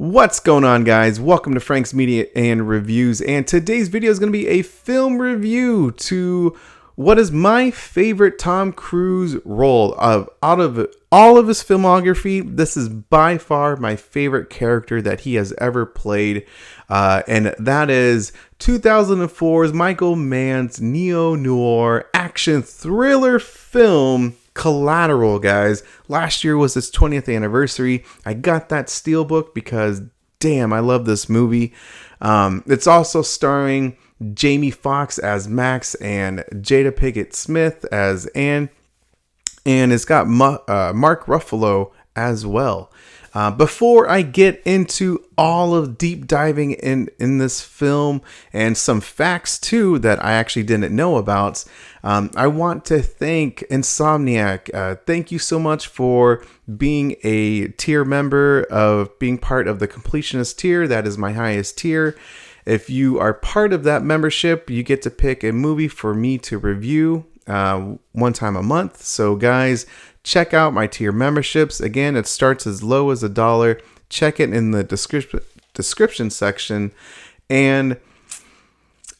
What's going on, guys? Welcome to Frank's Media and Reviews, and today's video is going to be a film review to what is my favorite Tom Cruise role. Out of all of his filmography, this is by far my favorite character that he has ever played, and that is 2004's Michael Mann's neo-noir action thriller film Collateral, guys. Last year was its 20th anniversary. I got that steelbook because, damn, I love this movie. It's also starring Jamie Foxx as Max and Jada Pinkett Smith as Anne, and it's got Mark Ruffalo as well. Before I get into all of deep diving in this film and some facts too that I actually didn't know about, I want to thank Insomniac. Thank you so much for being a tier member, of being part of the completionist tier. That is my highest tier. If you are part of that membership, you get to pick a movie for me to review one time a month. So guys, check out my tier memberships. Again, it starts as low as $1. Check it in the description section. And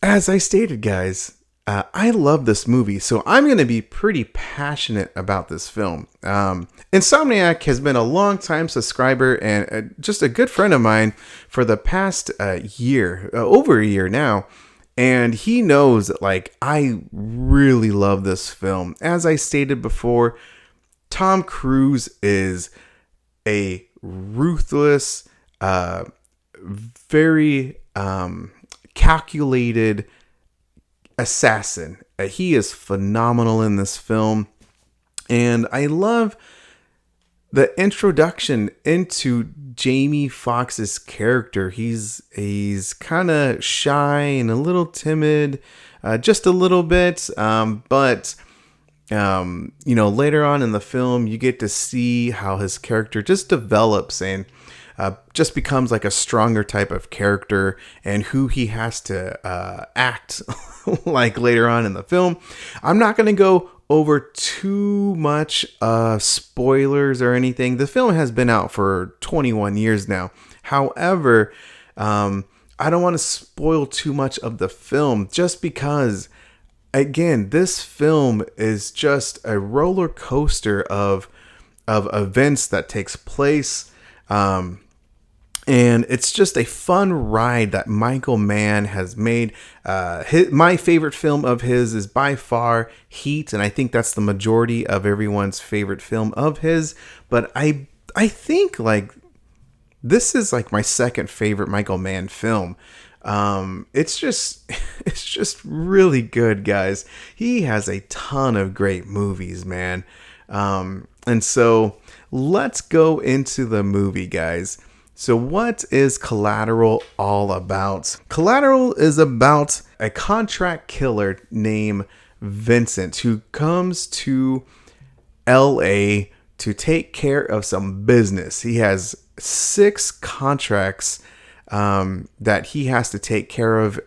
as I stated, guys, I love this movie, so I'm going to be pretty passionate about this film. Insomniac has been a long-time subscriber and just a good friend of mine for the past year, over a year now. And he knows that, like, I really love this film. As I stated before, Tom Cruise is a ruthless, very calculated assassin. He is phenomenal in this film. And I love the introduction into Jamie Foxx's character. He's kind of shy and a little timid, just a little bit, but later on in the film, you get to see how his character just develops and just becomes like a stronger type of character, and who he has to act like later on in the film. I'm not going to go over too much spoilers or anything. The film has been out for 21 years now. However, I don't want to spoil too much of the film, just because, again, this film is just a roller coaster of events that takes place. And it's just a fun ride that Michael Mann has made. My favorite film of his is by far Heat, and I think that's the majority of everyone's favorite film of his. But I think, like, this is like my second favorite Michael Mann film. It's just really good, guys. He has a ton of great movies, man. And so let's go into the movie, guys. So what is Collateral all about? Collateral is about a contract killer named Vincent who comes to LA to take care of some business. He has 6 contracts that he has to take care of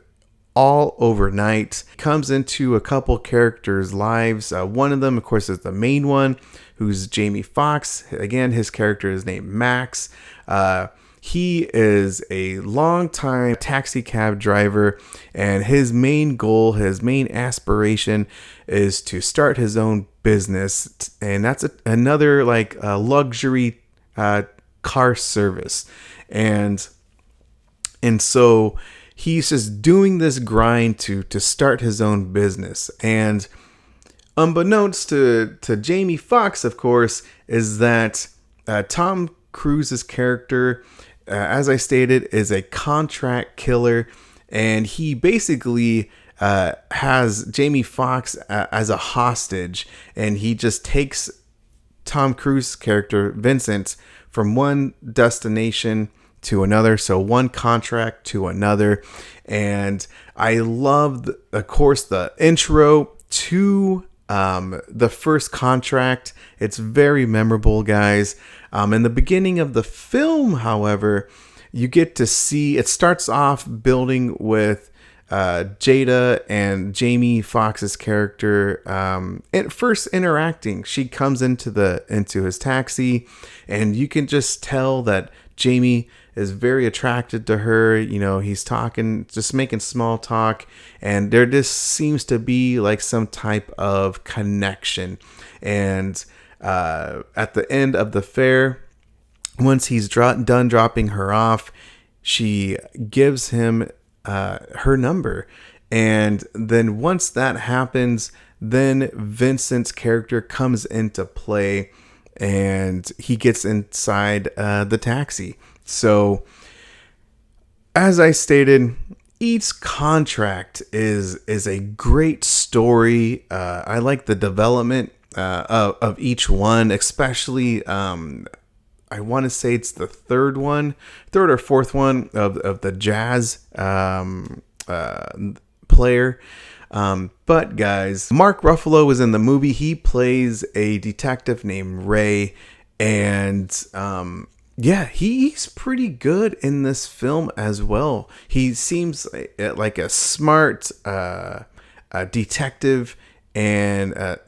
all overnight. Comes into a couple characters' lives. One of them, of course, is the main one, who's Jamie Foxx. Again, his character is named Max. He is a longtime taxi cab driver, and his main goal, his main aspiration, is to start his own business, and that's another like luxury car service, and so he's just doing this grind to start his own business. And unbeknownst to Jamie Foxx, of course, is that Tom Cruise's character, as I stated, is a contract killer, and he basically has Jamie Foxx as a hostage, and he just takes Tom Cruise's character Vincent from one destination to another, so one contract to another. And I love, of course, the intro to the first contract. It's very memorable, guys. In the beginning of the film, however, you get to see, it starts off building with Jada and Jamie Foxx's character at first interacting. She comes into his taxi, and you can just tell that Jamie is very attracted to her. You know, he's talking, just making small talk, and there just seems to be like some type of connection. And at the end of the fair, once he's done dropping her off, she gives him her number. And then once that happens, then Vincent's character comes into play, and he gets inside the taxi. So, as I stated, each contract is a great story. I like the development of each one, especially I want to say it's the third or fourth one of the jazz player. But guys, Mark Ruffalo was in the movie. He plays a detective named Ray, and yeah, he's pretty good in this film as well. He seems like a smart detective, and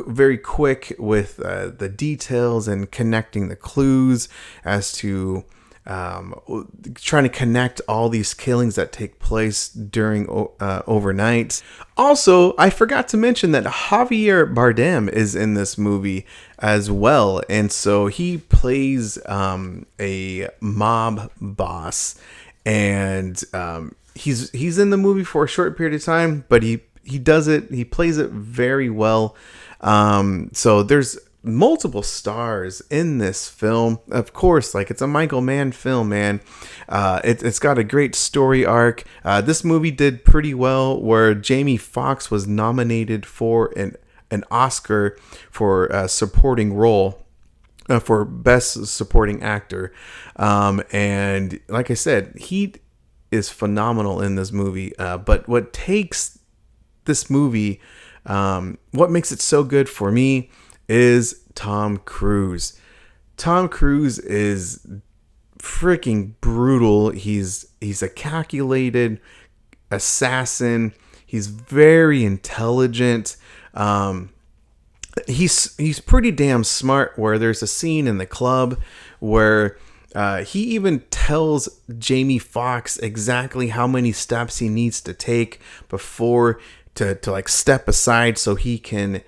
very quick with the details and connecting the clues as to trying to connect all these killings that take place during overnight. Also, I forgot to mention that Javier Bardem is in this movie as well, and so he plays a mob boss, and he's in the movie for a short period of time, but he plays it very well. So there's multiple stars in this film. Of course, like, it's a Michael Mann film, man. It's got a great story arc. This movie did pretty well, where Jamie Foxx was nominated for an Oscar for a supporting role. For best supporting actor. And like I said, he is phenomenal in this movie. But what takes this movie, what makes it so good for me, is Tom Cruise. Tom Cruise is freaking brutal. He's a calculated assassin. He's very intelligent. He's pretty damn smart, where there's a scene in the club where he even tells Jamie Foxx exactly how many steps he needs to take before to like step aside so he can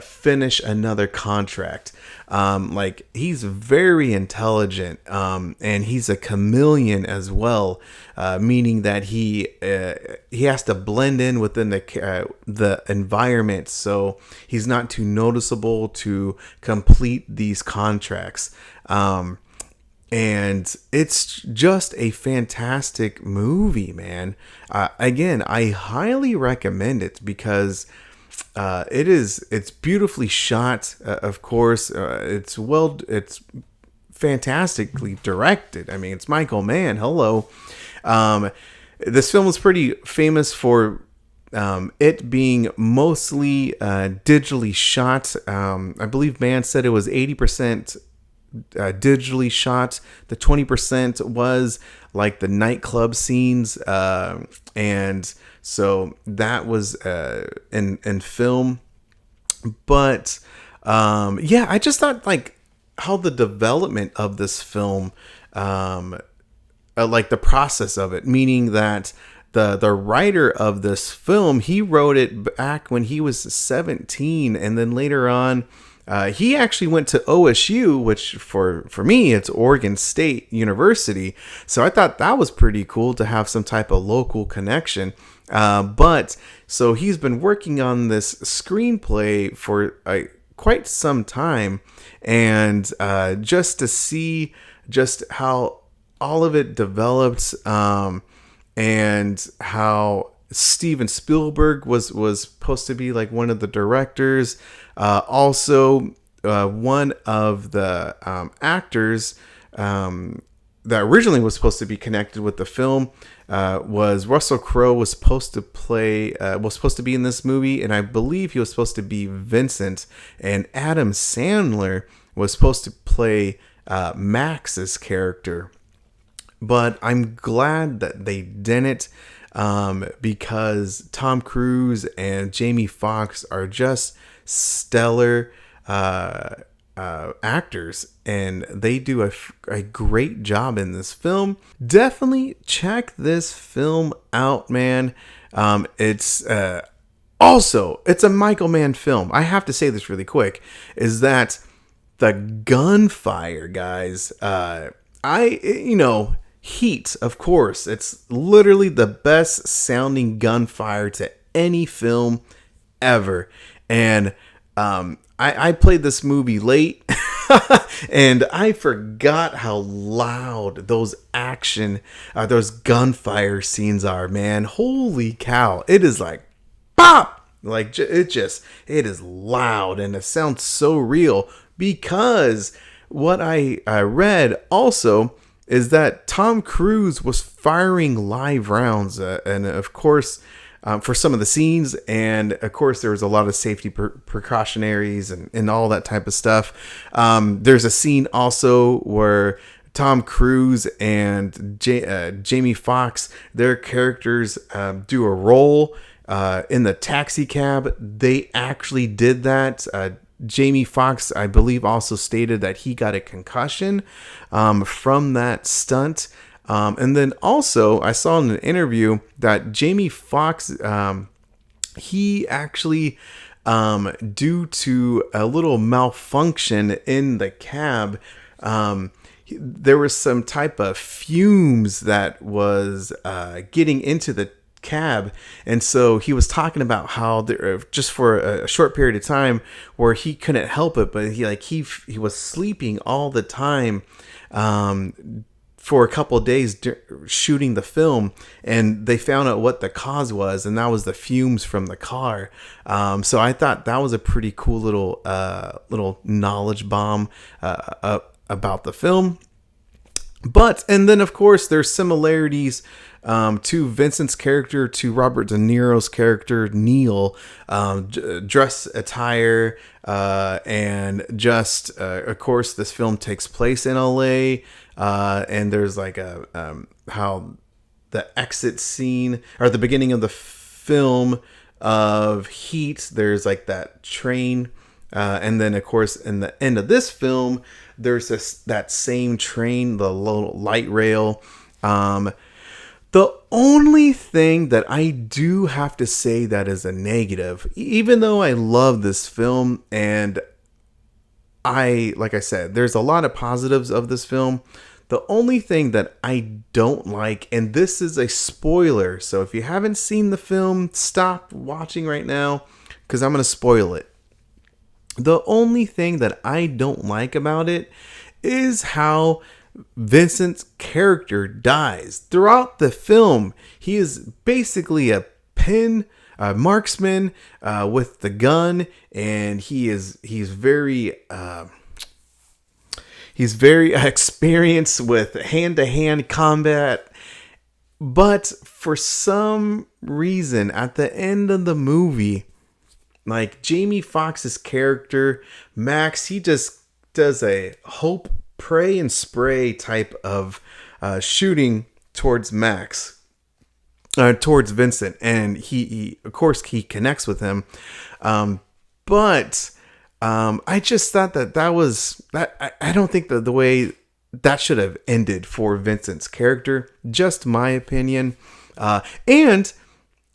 finish another contract. Like, he's very intelligent, and he's a chameleon as well, meaning that he has to blend in within the environment, so he's not too noticeable to complete these contracts. And it's just a fantastic movie, man. Again, I highly recommend it because it's beautifully shot. Of course, it's fantastically directed. I mean, it's Michael Mann. Hello. This film is pretty famous for it being mostly digitally shot. I believe Mann said it was 80% digitally shot. The 20% was like the nightclub scenes, and so that was in film. But yeah, I just thought, like, how the development of this film, like the process of it, meaning that the writer of this film, he wrote it back when he was 17, and then later on, he actually went to OSU, which for me, it's Oregon State University. So I thought that was pretty cool to have some type of local connection. But so he's been working on this screenplay for quite some time, and just to see just how all of it developed, and how Steven Spielberg was supposed to be like one of the directors. Also, one of the actors that originally was supposed to be connected with the film was Russell Crowe. Was supposed to be in this movie, and I believe he was supposed to be Vincent. And Adam Sandler was supposed to play Max's character. But I'm glad that they didn't, because Tom Cruise and Jamie Foxx are just stellar actors, and they do a great job in this film. Definitely check this film out, man. It's also, it's a Michael Mann film. I have to say this really quick, is that the gunfire, guys, Heat, of course, it's literally the best sounding gunfire to any film ever. And I played this movie late and I forgot how loud those those gunfire scenes are, man. Holy cow. It is like pop. Like it is loud and it sounds so real, because what I read also is that Tom Cruise was firing live rounds, and of course, for some of the scenes, and of course there was a lot of safety precautionaries and all that type of stuff. There's a scene also where Tom Cruise and Jamie Foxx, their characters do a roll in the taxi cab. They actually did that. Jamie Foxx, I believe, also stated that he got a concussion from that stunt. And then also, I saw in an interview that Jamie Foxx, he actually, due to a little malfunction in the cab, there was some type of fumes that was getting into the cab, and so he was talking about how there, just for a short period of time, where he couldn't help it, but he was sleeping all the time for a couple of days shooting the film, and they found out what the cause was, and that was the fumes from the car. So I thought that was a pretty cool little knowledge bomb about the film. And then of course there's similarities to Vincent's character, to Robert De Niro's character Neil, dress attire, and just of course this film takes place in LA, and there's like how the exit scene, or the beginning of the film of Heat, there's like that train, and then of course in the end of this film there's that same train, the little light rail. The only thing that I do have to say that is a negative, even though I love this film, and like I said, there's a lot of positives of this film. The only thing that I don't like, and this is a spoiler, so if you haven't seen the film, stop watching right now, because I'm going to spoil it. The only thing that I don't like about it is how Vincent's character dies. Throughout the film, he is basically a marksman with the gun, and he's very experienced with hand-to-hand combat. But for some reason, at the end of the movie, like Jamie Foxx's character Max, he just does a hope, pray, and spray type of shooting towards towards Vincent, and he of course he connects with him, but I just thought that was that. I don't think that the way that should have ended for Vincent's character. Just my opinion. And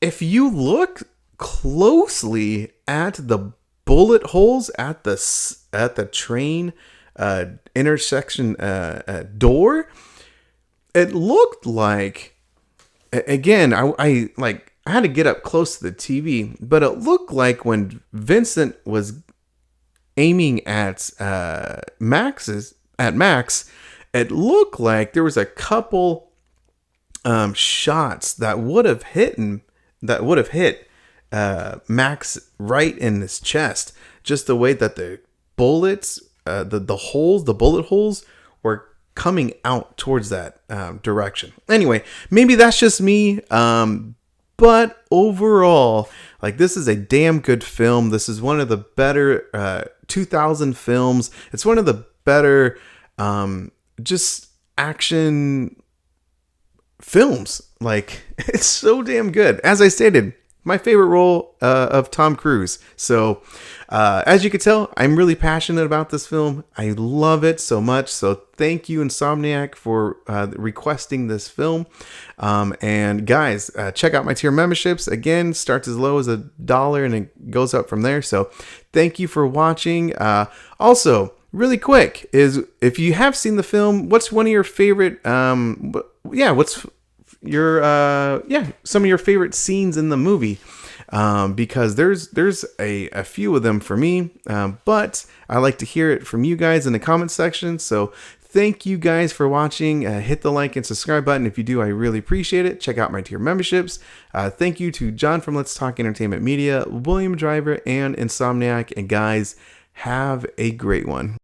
if you look closely at the bullet holes at the train intersection door, it looked like, again, I had to get up close to the TV, but it looked like when Vincent was aiming at Max, it looked like there was a couple shots that would have hit Max right in his chest. Just the way that the bullets, the bullet holes were coming out towards that direction. Anyway, maybe that's just me. But overall, like, this is a damn good film. This is one of the better 2000 films. It's one of the better just action films. Like, it's so damn good. As I stated, my favorite role of Tom Cruise. So as you can tell, I'm really passionate about this film. I love it so much. So thank you, Insomniac, for requesting this film. And guys, check out my tier memberships. Again, starts as low as $1 and it goes up from there. So thank you for watching. Also, really quick, is if you have seen the film, what's one of your favorite what's your some of your favorite scenes in the movie? Because there's a few of them for me, but I like to hear it from you guys in the comment section. So thank you guys for watching. Hit the like and subscribe button if you do. I really appreciate it. Check out my tier memberships. Thank you to John from Let's Talk Entertainment Media, William Driver, and Insomniac. And guys, have a great one.